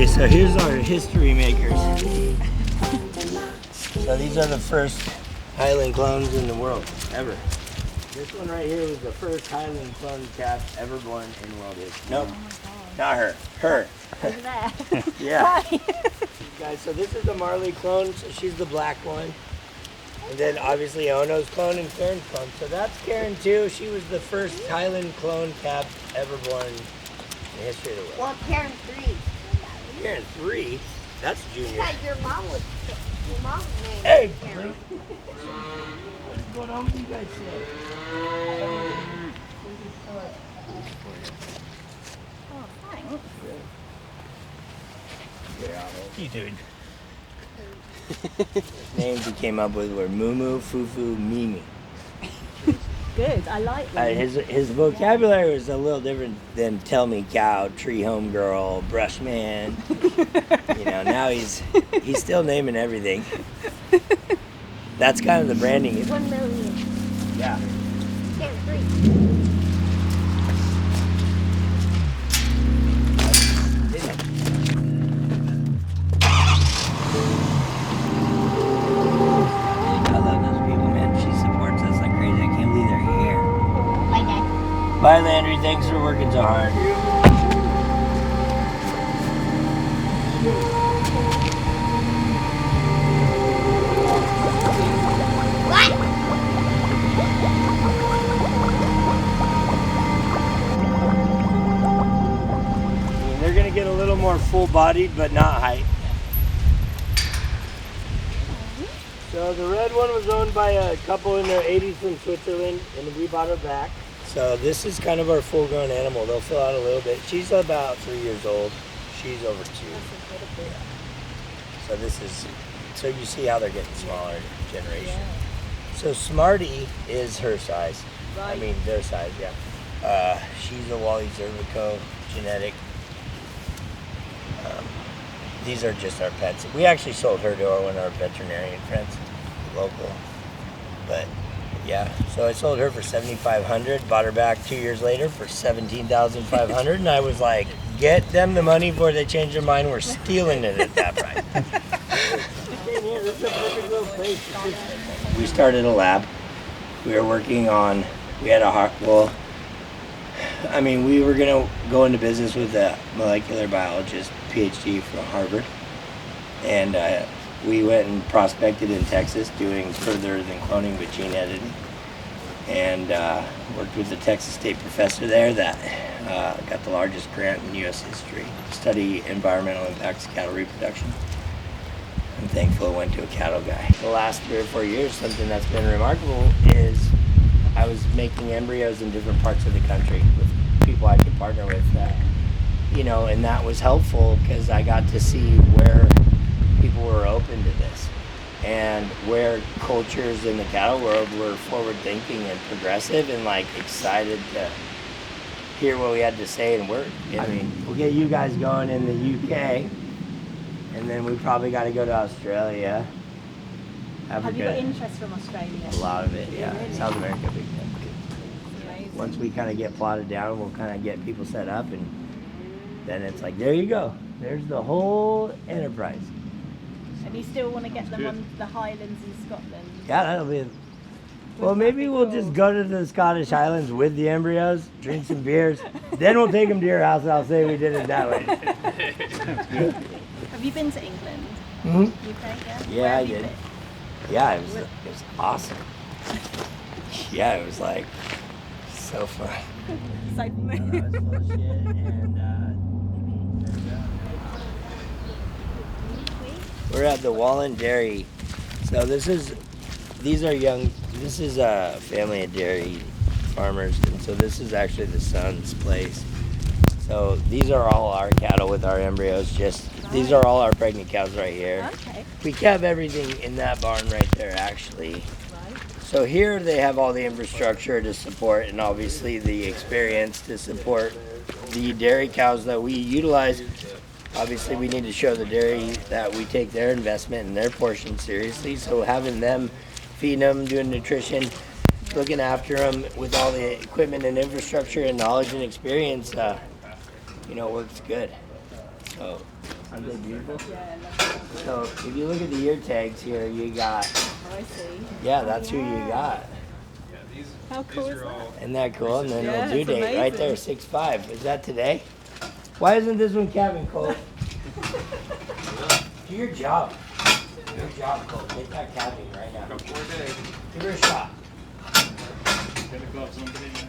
Okay, so here's our history makers. So these are the first Highland clones in the world, ever. This one right here was the first Highland clone calf ever born in world history. Nope, not her. Her. Over there. Yeah. Guys, so this is the Marley clone, so she's the black one. And then obviously OHNO's clone and Karen's clone. So that's Karen too. She was the first Highland clone calf ever born in the history of the world. Well, Karen 3. Karen 3? That's junior. Yeah, your mom's name. Hey, Karen. What's going on with you guys today? Oh, thanks. What are you doing? Names he came up with were Moo, Fufu, Mimi. Good, I like them. His vocabulary was a little different than tell me cow, tree home girl, brush man. You know, now he's still naming everything. That's kind of the branding. 1 million. Yeah. Karen 3. I love those people, man. She supports us like crazy. I can't believe they're here. Bye, Dad. Bye, Landry. Thanks for working so hard. What? They're gonna get a little more full-bodied, but not height. So the red one was owned by a couple in their 80s from Switzerland, and we bought her back. So this is kind of our full-grown animal. They'll fill out a little bit. She's about 3 years old. She's over 2. Yeah. So this is, so you see how they're getting smaller generation. Yeah. So Smarty is her size. Right. I mean their size, yeah. She's a Wally Zervico genetic. These are just our pets. We actually sold her to one of our veterinarian friends, local. But yeah, so I sold her for $7,500. Bought her back 2 years later for $17,500, and I was like, "Get them the money before they change their mind. We're stealing it at that price." This is a perfect little place. We started a lab. We were working on. We had a we were gonna go into business with a molecular biologist, PhD from Harvard, and we went and prospected in Texas, doing further than cloning but gene editing, and worked with the Texas State professor there that got the largest grant in U.S. history to study environmental impacts of cattle reproduction. I'm thankful I went to a cattle guy. The last 3 or 4 years, something that's been remarkable is I was making embryos in different parts of the country with people I could partner with, and that was helpful because I got to see where people were open to this and where cultures in the cattle world were forward thinking and progressive and excited to hear what we had to say and work. We'll get you guys going in the UK, and then we probably got to go to Australia. Have you got interest from Australia? A lot of it, yeah. Really? South America, big time. Amazing. Once we kind of get plotted down, we'll kind of get people set up, and then it's like, there you go. There's the whole enterprise. And you still want to get them on the Highlands in Scotland? Yeah, that'll be. Well, maybe we'll just go to the Scottish Highlands with the embryos, drink some beers, then we'll take them to your house, and I'll say we did it that way. Have you been to England? Hmm? UK, yeah? Yeah, Where I have you did. been? Yeah, it was awesome. Yeah, it was so fun. So That was full of shit, and we're at the Wallen Dairy. So this is a family of dairy farmers, and so this is actually the son's place. So these are all our cattle with our embryos. These are all our pregnant cows right here. Okay. We have everything in that barn right there, actually. Right. So here they have all the infrastructure to support, and obviously the experience to support the dairy cows that we utilize. Obviously we need to show the dairy that we take their investment and their portion seriously. So having them feeding them, doing nutrition, looking after them with all the equipment and infrastructure and knowledge and experience, works good. So Aren't they beautiful? Yeah, lovely. So if you look at the ear tags here, you got, Oh, I see. yeah, that's who you got. Yeah, these, How cool these is are that? all. Isn't that cool? And then Yeah, the due it's date right there, amazing. 6/5. Is that today? Why isn't this one Kevin, Cole? Do your job. Your job, Cole. Take that cabin right now. Got 4 days. Give her a shot. Get the gloves on today.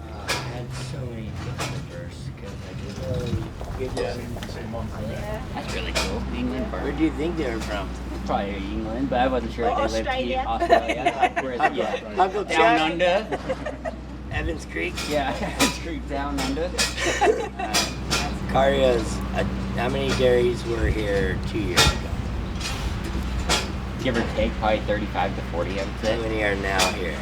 I had so many things first because I didn't really get this. Same month. Yeah. That's really cool. England Where first. do you think they were from? Probably England, but I wasn't sure Or if they lived Australia. here. Australia. Whereas, yeah. Uncle Down Chuck, under. Evans Creek. Yeah. Creek down under. Carrios, how many dairies were here 2 years ago? Give or take, probably 35 to 40, I would How say. many are now here?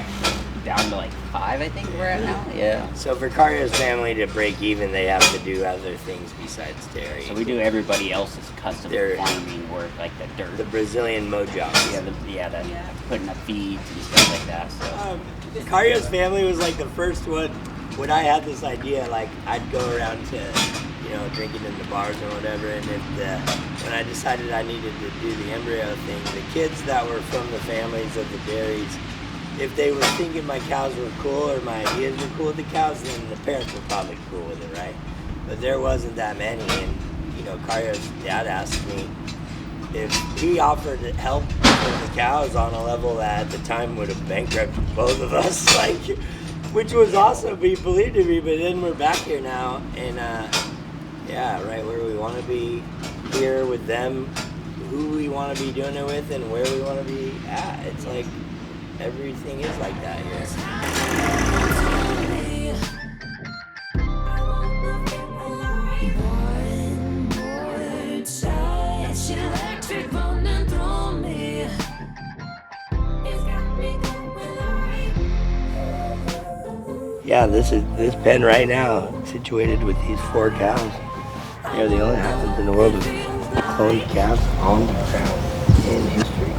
Down to like 5, I think we're at now. Yeah. So for Carrios family to break even, they have to do other things besides dairy. So we do everybody else's custom They're- farming work, like the dirt. The Brazilian mojos. Yeah, putting up feeds and stuff like that. So. Carrios family was like the first one. When I had this idea, like I'd go around to, drinking in the bars or whatever, and when I decided I needed to do the embryo thing, the kids that were from the families of the dairies, if they were thinking my cows were cool or my ideas were cool with the cows, then the parents were probably cool with it, right? But there wasn't that many, and Carrios' dad asked me if he offered help with the cows on a level that at the time would have bankrupted both of us, like, which was awesome. He believed in me, but then we're back here now, and right where we want to be here with them, who we want to be doing it with, and where we want to be at. It's like everything is like that here. Yeah, this pen right now, situated with these 4 cows. They're the only Highlands in the world with cloned calves on the ground in history.